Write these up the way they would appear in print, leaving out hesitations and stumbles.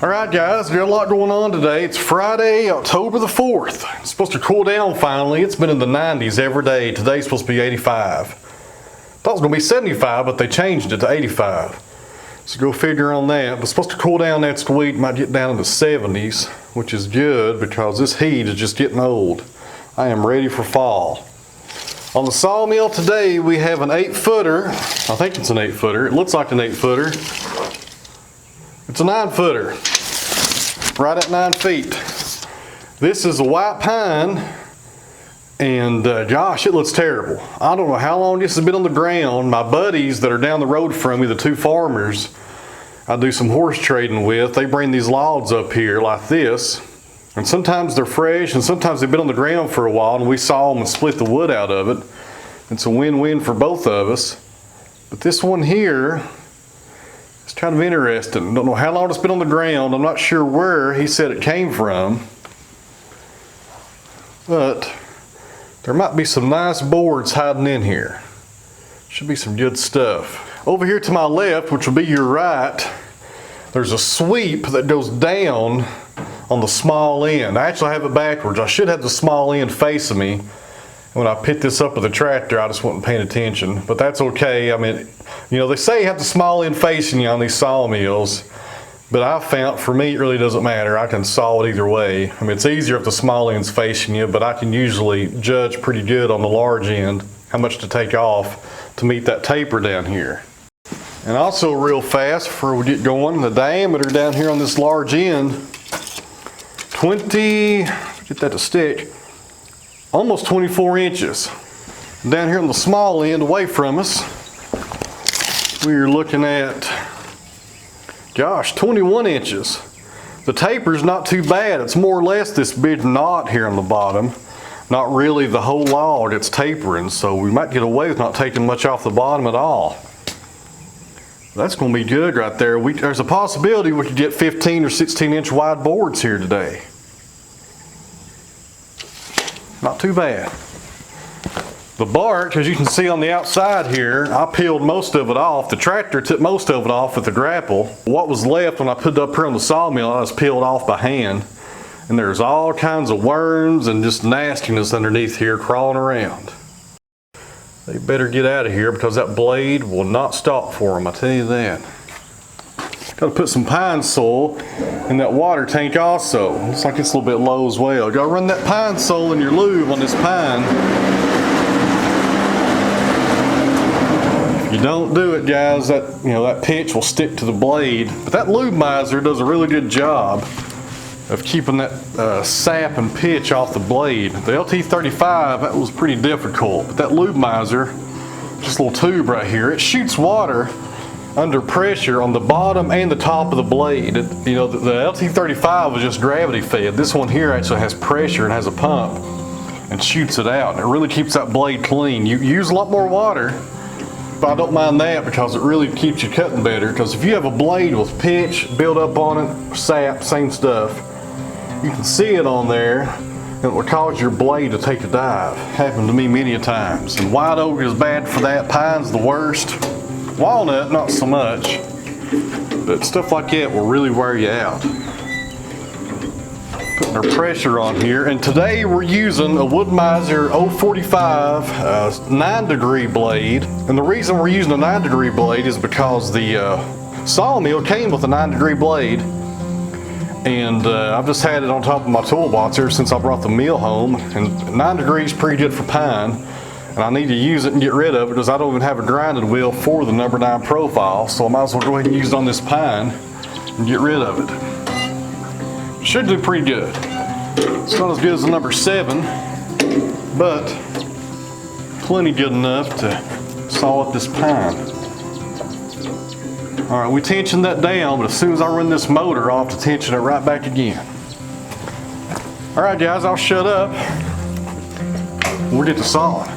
Alright guys, we got a lot going on today. It's Friday, October the 4th. It's supposed to cool down finally. It's been in the 90s every day. Today's supposed to be 85. Thought it was going to be 75, but they changed it to 85. So go figure on that. It's supposed to cool down next week. Might get down in the 70s, which is good because this heat is just getting old. I am ready for fall. On the sawmill today, we have an 8-footer. I think it's an 8-footer. It looks like an 8-footer. It's a 9-footer. Right at 9 feet. This is a white pine, and gosh, it looks terrible. I don't know how long this has been on the ground. My buddies that are down the road from me, the two farmers I do some horse trading with, they bring these logs up here like this, and sometimes they're fresh and sometimes they've been on the ground for a while, and we saw them and split the wood out of it. It's a win-win for both of us. But this one here, it's kind of interesting. Don't know how long it's been on the ground. I'm not sure where he said it came from. But there might be some nice boards hiding in here. Should be some good stuff. Over here to my left, which will be your right, there's a sweep that goes down on the small end. I actually have it backwards. I should have the small end facing me. When I picked this up with the tractor, I just wasn't paying attention, but that's okay. I mean, you know, they say you have the small end facing you on these sawmills, but I've found for me it really doesn't matter. I can saw it either way. I mean, it's easier if the small end's facing you, but I can usually judge pretty good on the large end how much to take off to meet that taper down here. And also real fast before we get going, the diameter down here on this large end, 20, get that to stick, almost 24 inches. Down here on the small end away from us, we're looking at, gosh, 21 inches. The taper's not too bad. It's more or less this big knot here on the bottom. Not really the whole log, it's tapering, so we might get away with not taking much off the bottom at all. That's going to be good right there. There's a possibility we could get 15 or 16 inch wide boards here today. Not too bad. The bark, as you can see on the outside here, I peeled most of it off. The tractor took most of it off with the grapple. What was left when I put it up here on the sawmill, I just peeled off by hand. And there's all kinds of worms and just nastiness underneath here crawling around. They better get out of here because that blade will not stop for them, I tell you that. Got to put some pine soil in that water tank also. Looks like it's a little bit low as well. Got to run that pine soil in your lube on this pine. If you don't do it, guys, that pitch will stick to the blade. But that Wood-Mizer does a really good job of keeping that sap and pitch off the blade. The LT35, that was pretty difficult. But that Wood-Mizer, just a little tube right here, it shoots water under pressure on the bottom and the top of the blade. The LT35 was just gravity fed. This one here actually has pressure and has a pump and shoots it out. And it really keeps that blade clean. You use a lot more water, but I don't mind that because it really keeps you cutting better. Because if you have a blade with pitch built up on it, sap, same stuff, you can see it on there and it will cause your blade to take a dive. Happened to me many a times. And white oak is bad for that. Pine's the worst. Walnut, not so much, but stuff like that will really wear you out. Putting our pressure on here, and today we're using a Wood-Mizer 045 9-degree blade. And the reason we're using a 9-degree blade is because the sawmill came with a 9-degree blade, And I've just had it on top of my toolbox ever since I brought the mill home. And 9 degrees pretty good for pine. And I need to use it and get rid of it because I don't even have a grinding wheel for the number 9 profile. So I might as well go ahead and use it on this pine and get rid of it. Should do pretty good. It's not as good as the number 7, but plenty good enough to saw up this pine. All right, we tensioned that down, but as soon as I run this motor, I'll have to tension it right back again. All right, guys, I'll shut up. We'll get to sawing.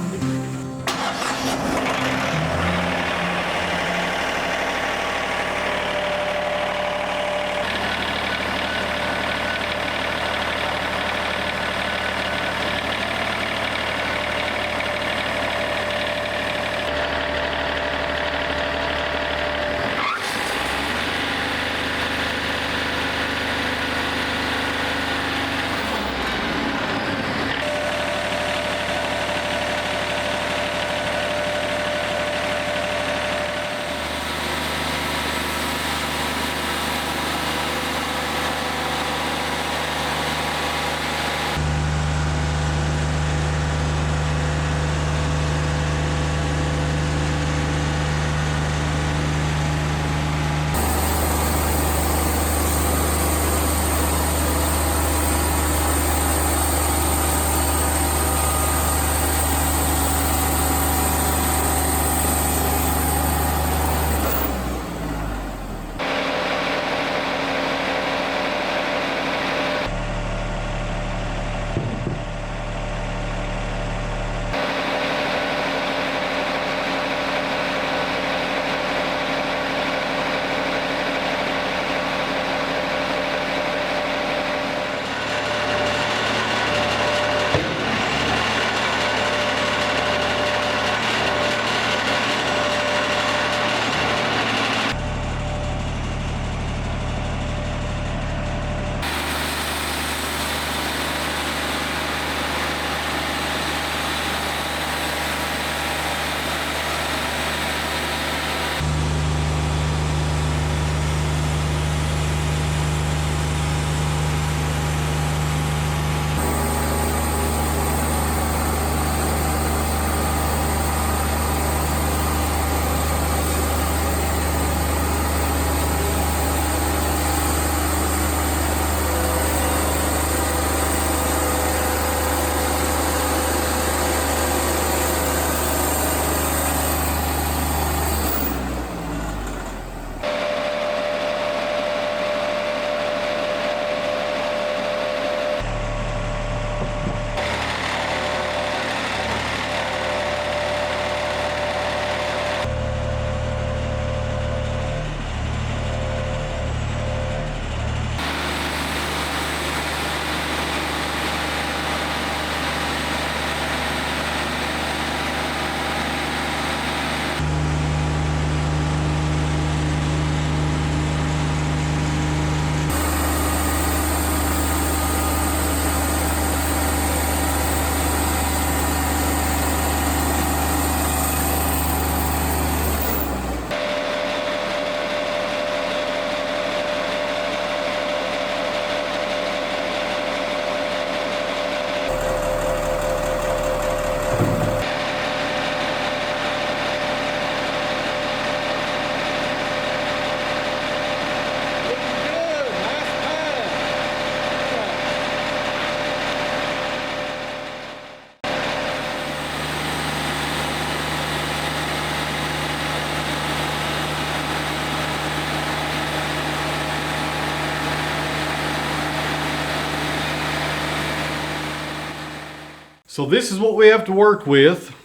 So this is what we have to work with.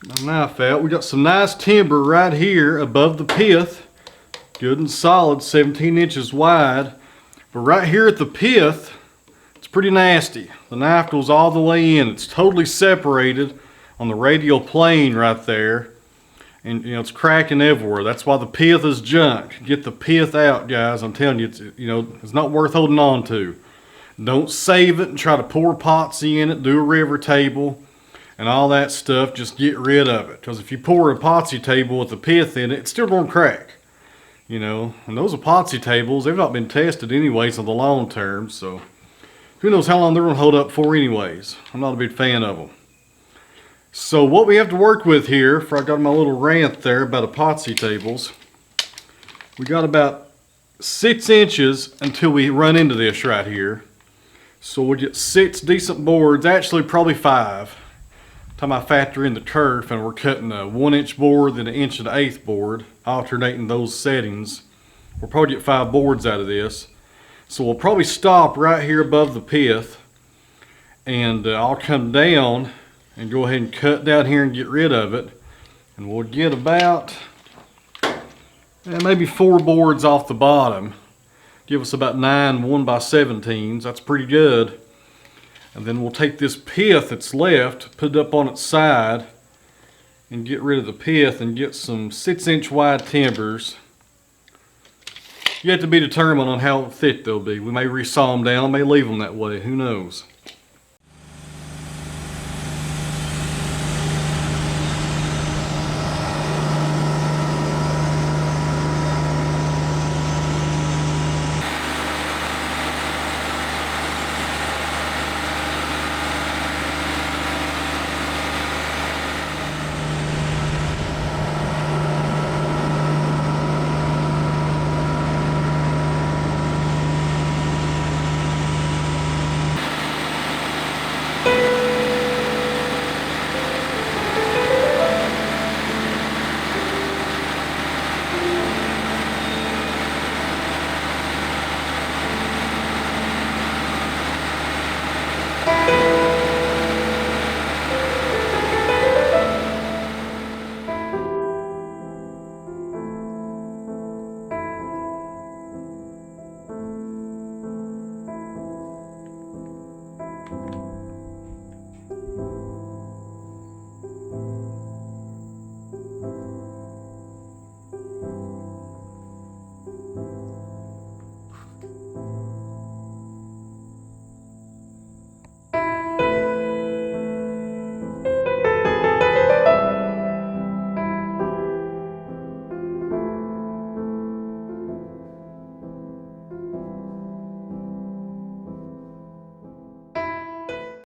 My knife out. We got some nice timber right here above the pith. Good and solid, 17 inches wide. But right here at the pith, it's pretty nasty. The knife goes all the way in. It's totally separated on the radial plane right there. And you know, it's cracking everywhere. That's why the pith is junk. Get the pith out, guys. I'm telling you, it's not worth holding on to. Don't save it and try to pour epoxy in it, do a river table and all that stuff. Just get rid of it. Because if you pour an epoxy table with the pith in it, it's still going to crack. You know, and those epoxy tables, they've not been tested anyways on the long term, so who knows how long they're going to hold up for anyways. I'm not a big fan of them. So what we have to work with here, for I got my little rant there about epoxy tables, we got about 6 inches until we run into this right here. So we'll get 6 decent boards, actually probably 5. Time I factor in the turf, and we're cutting a 1-inch board, then an 1/8 board, alternating those settings. We'll probably get 5 boards out of this. So we'll probably stop right here above the pith, and I'll come down and go ahead and cut down here and get rid of it. And we'll get about maybe 4 boards off the bottom. Give us about 9 1x17s. That's pretty good. And then we'll take this pith that's left, put it up on its side, and get rid of the pith and get some 6-inch wide timbers. Yet to be determined on how thick they'll be. We may resaw them down, may leave them that way, who knows.